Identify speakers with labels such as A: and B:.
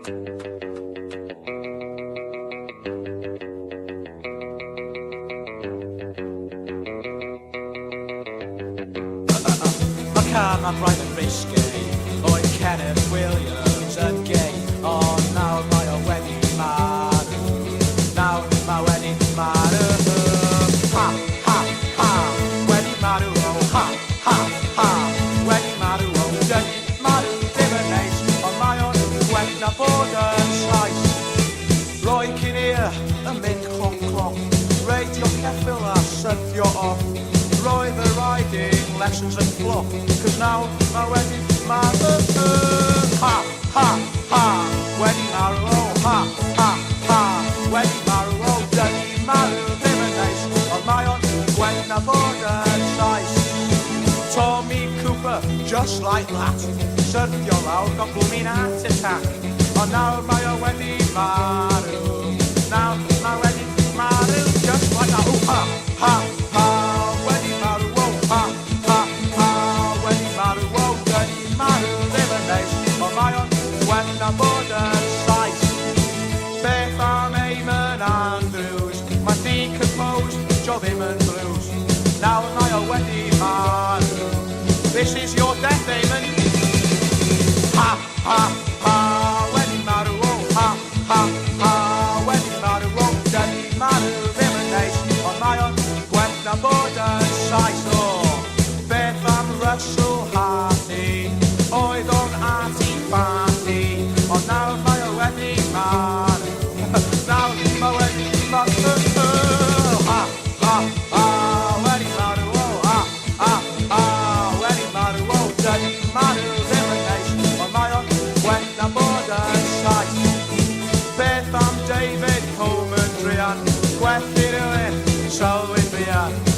A: I'm Brian Risky, o'i Kenneth Williams yn gay. Oh, nawr mae o wedi marw, nawr mae wedi marw. Ha, ha, ha, wedi marw, oh, ha, ha, ha, wedi marw, oh, dyn marw ddim yn neis, ond mae o'n gweld na bod yn llais. Roi cyn yn mynd cloc cloc, reidio ceffil a sydio off. Roedd y riding lessons yn flop, cos nawr mae wedi marw. Ha, ha, ha, wedi marw, oh, ha, ha, ha, wedi marw, oh, dyn ni marw ddim yn neis, ond mae o'n gweld na bod yn llais. Tommy Cooper, just like that, syrthio lawr, got blooming heart attack, ond nawr mae o wedi marw, nawr mae wedi marw, just like that, oh, ha, ha, ha. Na bod yn llais. Beth am Eamon Andrews, mae'n decomposed, jo ddim yn blues. Nawr mae o wedi marw. This is your death, Eamon. Ha, ha, ha, wedi marw, oh, ha, ha, ha, wedi marw, oh, dyn ni marw ddim yn neis, ond mae o'n gwell na bod yn llais, oh. Beth am Russell Harty, oedd o'n arty-farty, ond nawr mae o wedi marw. Nawr mae wedi marw. Ha, ha, ha, wedi marw, oh, ha, ha, ha, wedi marw, oh, dyn ni marw ddim yn neis, ond mae o'n gwell na bod yn llais. Beth am David Coleman Drian, gwell i rywun sylwyn fian.